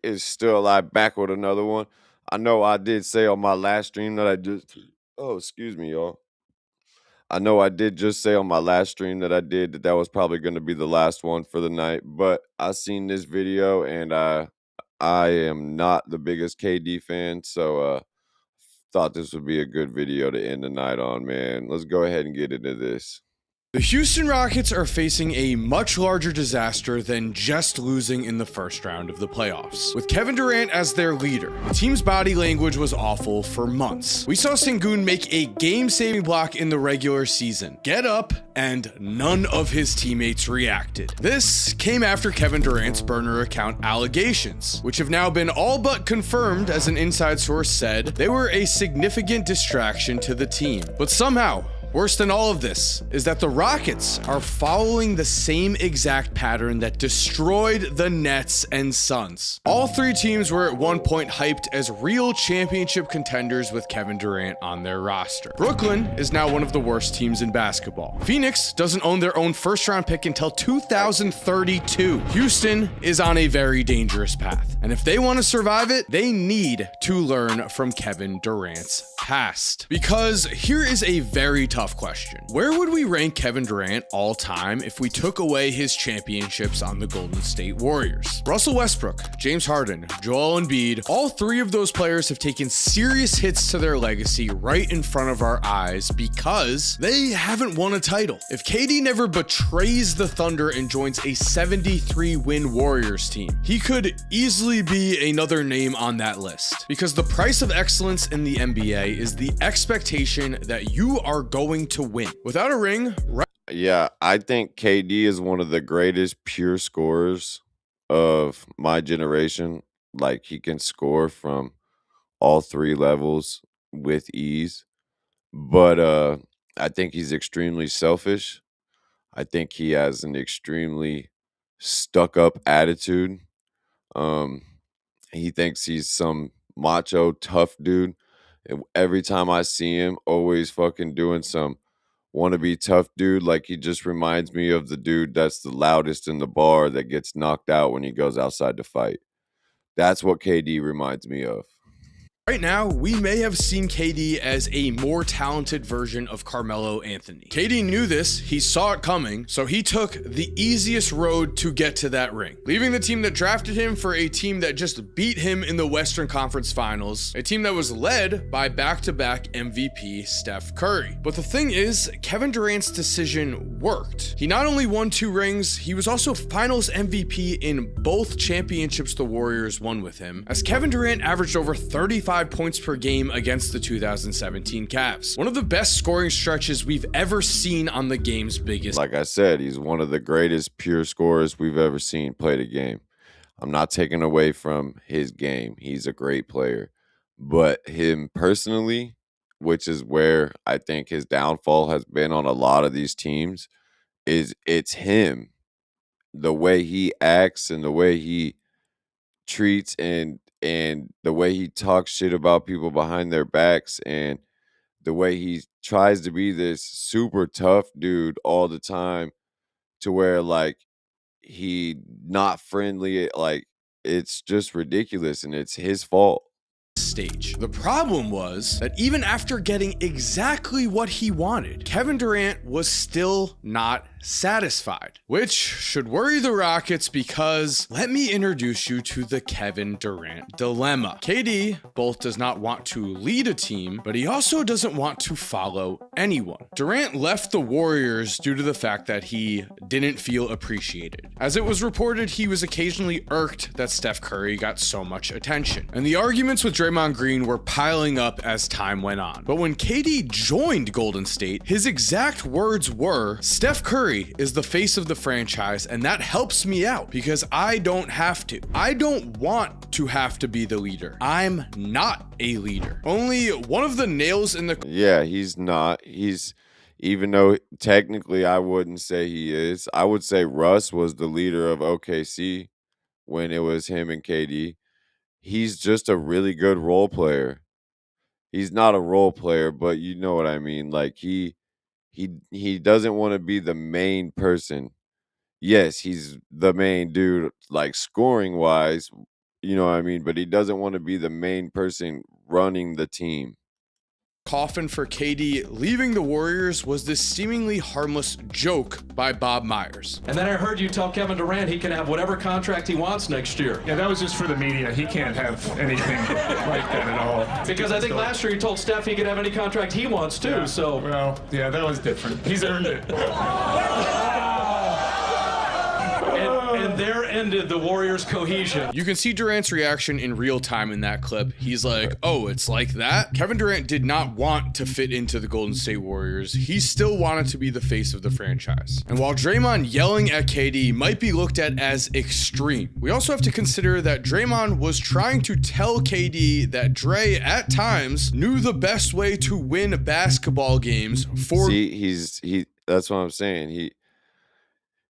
is still alive, back with another one. I know I did say on my last stream that I just oh, excuse me, y'all. I know I did just say on my last stream that I did that that was probably going to be the last one for the night, but I seen this video and I am not the biggest KD fan, so thought this would be a good video to end the night on, man. Let's go ahead and get into this. The Houston Rockets are facing a much larger disaster than just losing in the first round of the playoffs. With Kevin Durant as their leader, the team's body language was awful for months. We saw Sengun make a game-saving block in the regular season, get up, and none of his teammates reacted. This came after Kevin Durant's burner account allegations, which have now been all but confirmed, as an inside source said they were a significant distraction to the team. But somehow, worse than all of this is that the Rockets are following the same exact pattern that destroyed the Nets and Suns. All three teams were at one point hyped as real championship contenders with Kevin Durant on their roster. Brooklyn is now one of the worst teams in basketball. Phoenix doesn't own their own first-round pick until 2032. Houston is on a very dangerous path, and if they want to survive it, they need to learn from Kevin Durant's past. Because here is a very tough question. Where would we rank Kevin Durant all time if we took away his championships on the Golden State Warriors? Russell Westbrook, James Harden, Joel Embiid, all three of those players have taken serious hits to their legacy right in front of our eyes because they haven't won a title. If KD never betrays the Thunder and joins a 73-win Warriors team, he could easily be another name on that list. Because the price of excellence in the NBA is the expectation that you are going to win. Without a ring, Yeah, I think KD is one of the greatest pure scorers of my generation. Like, he can score from all three levels with ease. But I think he's extremely selfish. I think he has an extremely stuck up attitude. Um he thinks he's some macho tough dude. And every time I see him, always fucking doing some wannabe tough dude. Like, he just reminds me of the dude that's the loudest in the bar that gets knocked out when he goes outside to fight. That's what KD reminds me of. right now, we may have seen KD as a more talented version of Carmelo Anthony. KD knew this, he saw it coming, so he took the easiest road to get to that ring, leaving the team that drafted him for a team that just beat him in the Western Conference Finals, a team that was led by back-to-back MVP Steph Curry. But the thing is, Kevin Durant's decision worked. He not only won 2 rings, he was also Finals MVP in both championships the Warriors won with him, as Kevin Durant averaged over 35 points per game against the 2017 Cavs. One of the best scoring stretches we've ever seen on the game's biggest. Like I said, he's one of the greatest pure scorers we've ever seen play the game. I'm not taking away from his game. He's a great player. But him personally, which is where I think his downfall has been on a lot of these teams, is it's him. The way he acts and the way he treats and the way he talks shit about people behind their backs and the way he tries to be this super tough dude all the time to where like he not friendly, like it's just ridiculous and it's his fault. Stage. The problem was that even after getting exactly what he wanted, Kevin Durant was still not satisfied, which should worry the Rockets because let me introduce you to the Kevin Durant dilemma. KD both does not want to lead a team, but he also doesn't want to follow anyone. Durant left the Warriors due to the fact that he didn't feel appreciated. As it was reported, he was occasionally irked that Steph Curry got so much attention, and the arguments with Draymond Green were piling up as time went on. But when KD joined Golden State, his exact words were, "Steph Curry is the face of the franchise, and that helps me out because I don't have to. I don't want to have to be the leader. I'm not a leader." Only one of the nails in the... Yeah, he's not. He's, even though technically I wouldn't say he is, I would say Russ was the leader of OKC when it was him and KD. He's just a really good role player. He's not a role player, but you know what I mean. Like he doesn't want to be the main person. Yes, he's the main dude, like scoring wise, You know what I mean? But he doesn't want to be the main person running the team. Coffin for KD leaving the Warriors was this seemingly harmless joke by Bob Myers. And then I heard you tell Kevin Durant he can have whatever contract he wants next year. Yeah, that was just for the media. He can't have anything like that at all. Because I think last year you told Steph he could have any contract he wants too, Yeah. so. Well, yeah, that was different. He's earned it. And there ended the Warriors' cohesion. You can see Durant's reaction in real time in that clip. He's like, oh, it's like that? Kevin Durant did not want to fit into the Golden State Warriors. He still wanted to be the face of the franchise. And while Draymond yelling at KD might be looked at as extreme, we also have to consider that Draymond was trying to tell KD that Dre, at times, knew the best way to win basketball games for... See, that's what I'm saying.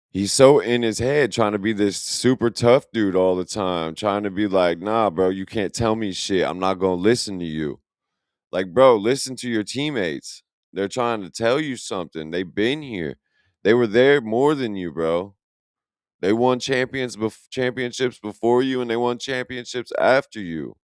He's so in his head trying to be this super tough dude all the time, trying to be like, nah, bro, you can't tell me shit. I'm not going to listen to you. Like, bro, listen to your teammates. They're trying to tell you something. They've been here. They were there more than you, bro. They won championships before you, and they won championships after you.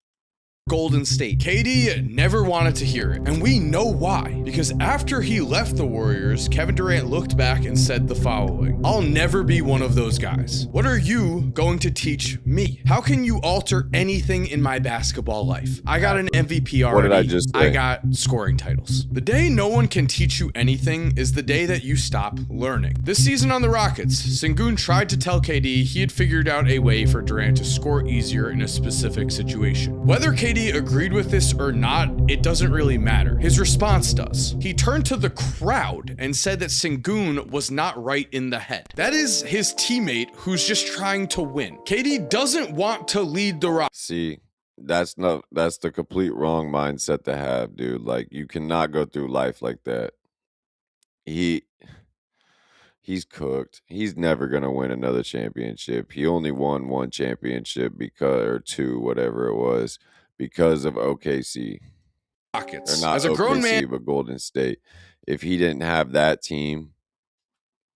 Golden State. KD never wanted to hear it, and we know why. Because after he left the Warriors, Kevin Durant looked back and said the following: I'll never be one of those guys. What are you going to teach me? How can you alter anything in my basketball life? I got an MVP already. What did I just say? I got scoring titles. The day no one can teach you anything is the day that you stop learning. This season on the Rockets, Sengun tried to tell KD he had figured out a way for Durant to score easier in a specific situation. Whether KD agreed with this or not, it doesn't really matter. His response does. He turned to the crowd and said that Sengun was not right in the head. That is his teammate who's just trying to win. KD doesn't want to lead the Rockets. See, that's the complete wrong mindset to have, dude. Like, you cannot go through life like that. He's cooked. He's never gonna win another championship. He only won one championship or two, whatever it was, because of OKC. Or not As a grown OKC, man, but Golden State. If he didn't have that team,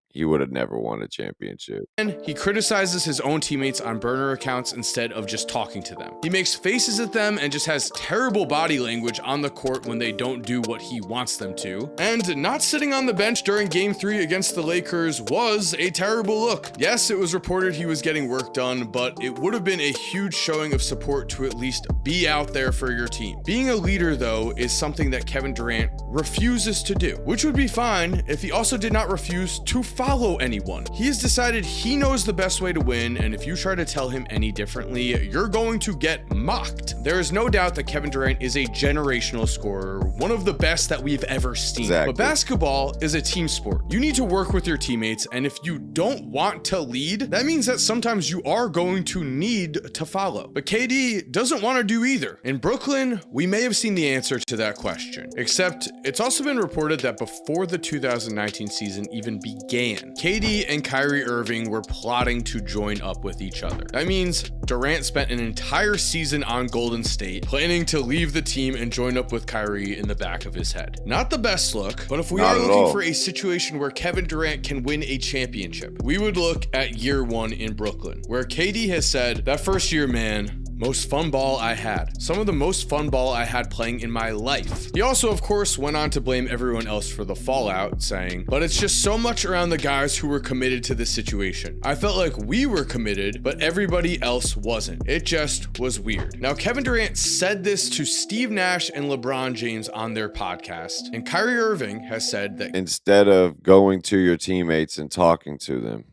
he would have never won a championship. he criticizes his own teammates on burner accounts instead of just talking to them. He makes faces at them and just has terrible body language on the court when they don't do what he wants them to. And not sitting on the bench during Game 3 against the Lakers was a terrible look. Yes, it was reported he was getting work done, but it would have been a huge showing of support to at least be out there for your team. Being a leader, though, is something that Kevin Durant refuses to do, which would be fine if he also did not refuse to follow anyone. He has decided he knows the best way to win, and if you try to tell him any differently, you're going to get mocked. There is no doubt that Kevin Durant is a generational scorer, one of the best that we've ever seen. Exactly. But basketball is a team sport. You need to work with your teammates, and if you don't want to lead, that means that sometimes you are going to need to follow. But KD doesn't want to do either. In Brooklyn, we may have seen the answer to that question, except it's also been reported that before the 2019 season even began, KD and Kyrie Irving were plotting to join up with each other. That means Durant spent an entire season on Golden State planning to leave the team and join up with Kyrie in the back of his head. Not the best look, but if we Not are at looking all. for a situation where Kevin Durant can win a championship, we would look at year 1 in Brooklyn, where KD has said, that first year, man, most fun ball I had. Some of the most fun ball I had playing in my life. He also, of course, went on to blame everyone else for the fallout, saying, but it's just so much around the guys who were committed to this situation. I felt like we were committed, but everybody else wasn't. It just was weird. Now, Kevin Durant said this to Steve Nash and LeBron James on their podcast, and Kyrie Irving has said that Instead of going to your teammates and talking to them,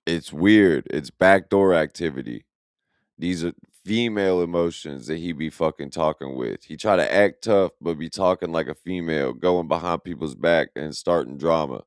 it's weird. It's backdoor activity. These are female emotions that he be fucking talking with. He try to act tough, but be talking like a female, going behind people's back and starting drama.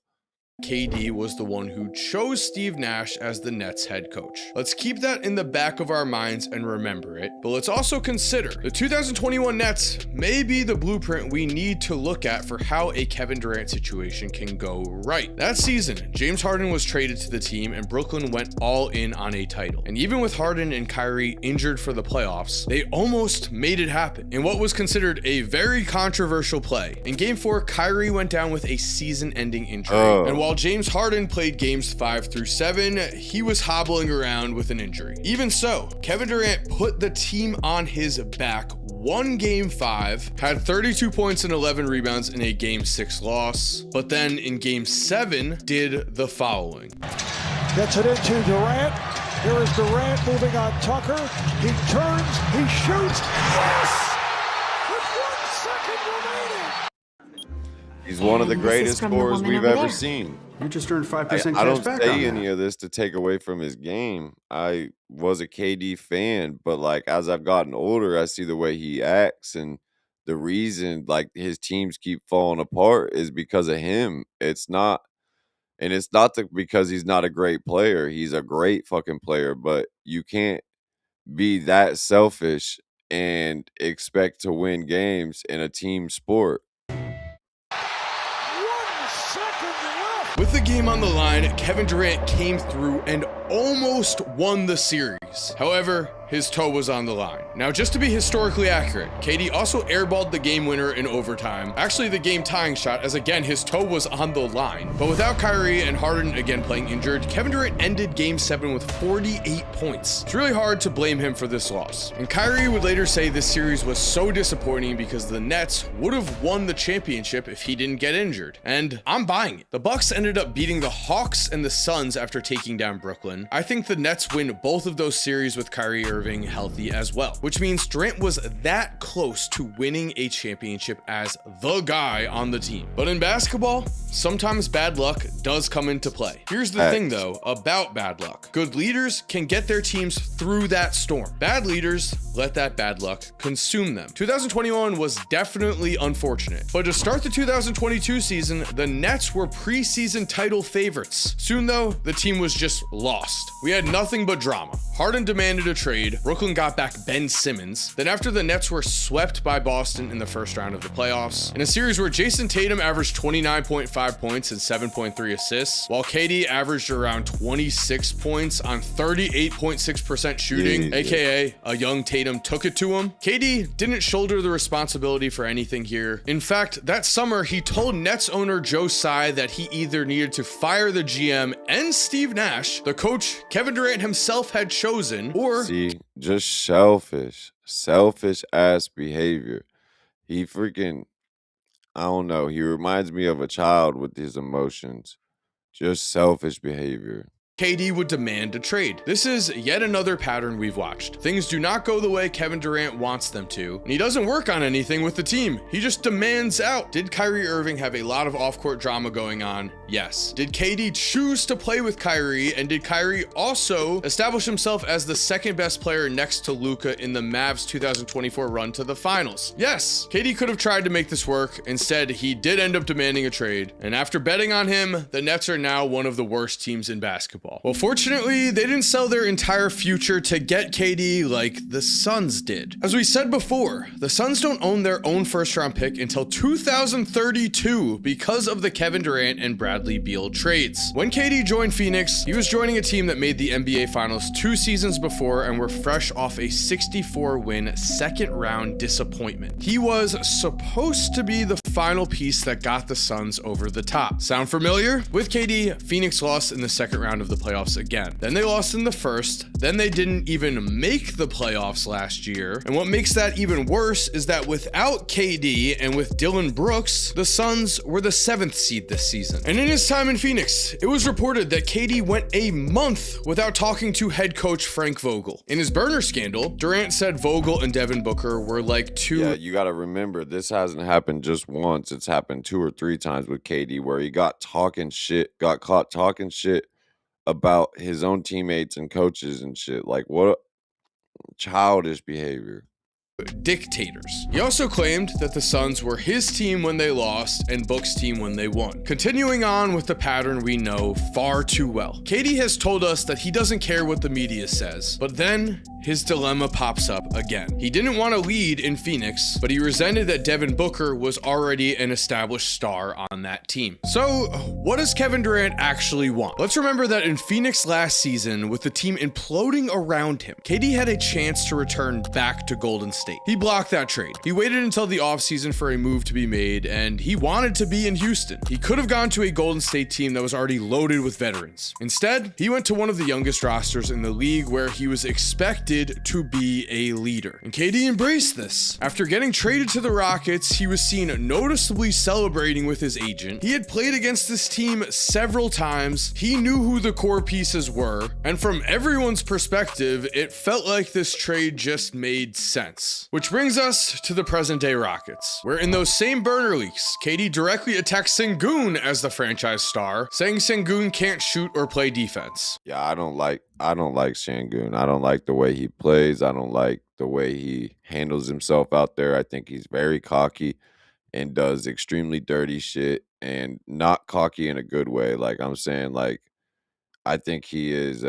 KD was the one who chose Steve Nash as the Nets head coach. Let's keep that in the back of our minds and remember it, but let's also consider the 2021 Nets may be the blueprint we need to look at for how a Kevin Durant situation can go right. That season, James Harden was traded to the team and Brooklyn went all in on a title. And even with Harden and Kyrie injured for the playoffs, they almost made it happen in what was considered a very controversial play. In Game 4, Kyrie went down with a season-ending injury, and while while James Harden played games 5 through 7, he was hobbling around with an injury. Even so, Kevin Durant put the team on his back, won game 5, had 32 points and 11 rebounds in a game 6 loss, but then in game 7 did the following. Gets it into Durant. Here is Durant moving on Tucker. He turns, he shoots. Yes! With 1 second remaining. He's one of the greatest scorers we've ever seen. You just earned 5% cash I don't back on say that. any of this to take away from his game. I was a KD fan, but like as I've gotten older, I see the way he acts, and the reason like his teams keep falling apart is because of him. It's not because he's not a great player. He's a great fucking player, but you can't be that selfish and expect to win games in a team sport. 1 second left. With the game on the line, Kevin Durant came through and almost won the series. However, his toe was on the line. Now, just to be historically accurate, KD also airballed the game winner in overtime. Actually, the game tying shot, as again, his toe was on the line. But without Kyrie and Harden again playing injured, Kevin Durant ended game 7 with 48 points. It's really hard to blame him for this loss. And Kyrie would later say this series was so disappointing because the Nets would have won the championship if he didn't get injured. And I'm buying it. The Bucks ended up beating the Hawks and the Suns after taking down Brooklyn. I think the Nets win both of those series with Kyrie Irving healthy as well, which means Durant was that close to winning a championship as the guy on the team. But in basketball, sometimes bad luck does come into play. Here's the thing though about bad luck. Good leaders can get their teams through that storm. Bad leaders let that bad luck consume them. 2021 was definitely unfortunate, but to start the 2022 season, the Nets were preseason title favorites. Soon though, the team was just lost. We had nothing but drama. Harden demanded a trade. Brooklyn got back Ben Simmons. Then after the Nets were swept by Boston in the first round of the playoffs, in a series where Jason Tatum averaged 29.5 points and 7.3 assists, while KD averaged around 26 points on 38.6% shooting, aka a young Tatum took it to him. KD didn't shoulder the responsibility for anything here. In fact, that summer, he told Nets owner Joe Tsai that he either needed to fire the GM and Steve Nash, the coach Kevin Durant himself had chosen, or Just selfish ass behavior. He freaking, I don't know. He reminds me of a child with his emotions. Just selfish behavior. KD would demand a trade. This is yet another pattern we've watched. Things do not go the way Kevin Durant wants them to, and he doesn't work on anything with the team. He just demands out. Did Kyrie Irving have a lot of off-court drama going on? Yes. Did KD choose to play with Kyrie, and did Kyrie also establish himself as the second best player next to Luka in the Mavs 2024 run to the finals? Yes. KD could have tried to make this work. Instead, he did end up demanding a trade, and after betting on him, the Nets are now one of the worst teams in basketball. Well, fortunately, they didn't sell their entire future to get KD like the Suns did. As we said before, the Suns don't own their own first-round pick until 2032 because of the Kevin Durant and Bradley Beal trades. When KD joined Phoenix, he was joining a team that made the NBA Finals 2 seasons before and were fresh off a 64-win second-round disappointment. He was supposed to be the final piece that got the Suns over the top. Sound familiar? With KD, Phoenix lost in the second round of the playoffs again. Then they lost in the first. Then they didn't even make the playoffs last year. And what makes that even worse is that without KD and with Dylan Brooks, the Suns were the 7th seed this season. And in his time in Phoenix, it was reported that KD went a month without talking to head coach Frank Vogel. In his burner scandal, Durant said Vogel and Devin Booker were like two. Yeah, you got to remember, this hasn't happened just once. It's happened 2 or 3 times with KD where he got caught talking shit about his own teammates and coaches and shit. Like, what a childish behavior. Dictators. He also claimed that the Suns were his team when they lost and Book's team when they won. Continuing on with the pattern we know far too well. KD has told us that he doesn't care what the media says, but then his dilemma pops up again. He didn't want to lead in Phoenix, but he resented that Devin Booker was already an established star on that team. So, what does Kevin Durant actually want? Let's remember that in Phoenix last season, with the team imploding around him, KD had a chance to return back to Golden State. He blocked that trade. He waited until the offseason for a move to be made, and he wanted to be in Houston. He could have gone to a Golden State team that was already loaded with veterans. Instead, he went to one of the youngest rosters in the league where he was expected to be a leader. And KD embraced this. After getting traded to the Rockets, he was seen noticeably celebrating with his agent. He had played against this team several times. He knew who the core pieces were, and from everyone's perspective, it felt like this trade just made sense. Which brings us to the present day Rockets, where in those same burner leaks, KD directly attacks Sengun as the franchise star, saying Sengun can't shoot or play defense. Yeah, I don't like Sengun. I don't like the way he plays. I don't like the way he handles himself out there. I think he's very cocky and does extremely dirty shit, and not cocky in a good way. Like I'm saying, like I think he is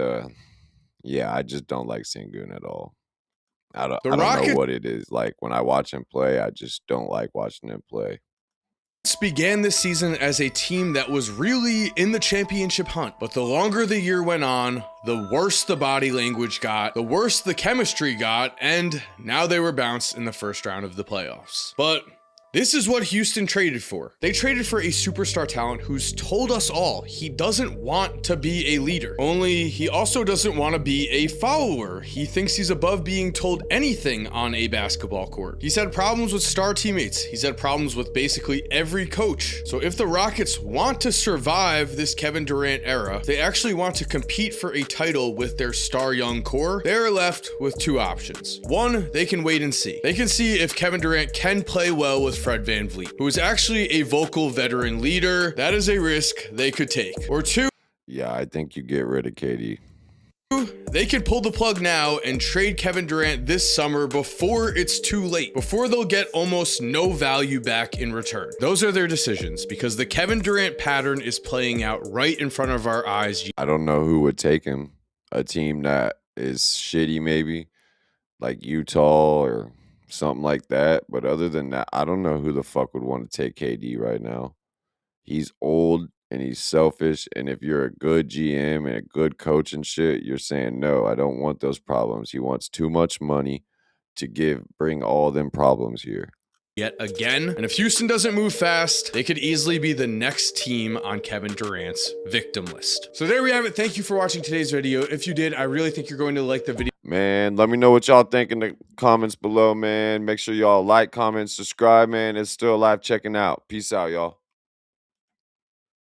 yeah, I just don't like Sengun at all. I The don't know Rockets what it is. Like when I watch him play, I just don't like watching him play. began this season as a team that was really in the championship hunt, but the longer the year went on, the worse the body language got, the worse the chemistry got, and now they were bounced in the first round of the playoffs. But this is what Houston traded for. They traded for a superstar talent who's told us all he doesn't want to be a leader. Only he also doesn't want to be a follower. He thinks he's above being told anything on a basketball court. He's had problems with star teammates. He's had problems with basically every coach. So if the Rockets want to survive this Kevin Durant era, if they actually want to compete for a title with their star young core, they're left with two options. One, they can wait and see. They can see if Kevin Durant can play well with Fred VanVleet, who is actually a vocal veteran leader. That is a risk they could take. Or two, Yeah, I think you get rid of KD. they could pull the plug now and trade Kevin Durant this summer before it's too late, before they'll get almost no value back in return. Those are their decisions, because the Kevin Durant pattern is playing out right in front of our eyes. I don't know who would take him. A team that is shitty, maybe like Utah or something like that. But other than that, I don't know who the fuck would want to take KD right now. He's old and he's selfish. And if you're a good GM and a good coach and shit, you're saying, no, I don't want those problems. He wants too much money to bring all them problems here. Yet again, and if Houston doesn't move fast, they could easily be the next team on Kevin Durant's victim list. So there we have it. Thank you for watching today's video. If you did, I really think you're going to like the video. Man, let me know what y'all think in the comments below, man. Make sure y'all like, comment, subscribe, man. It's still live checking out. Peace out, y'all.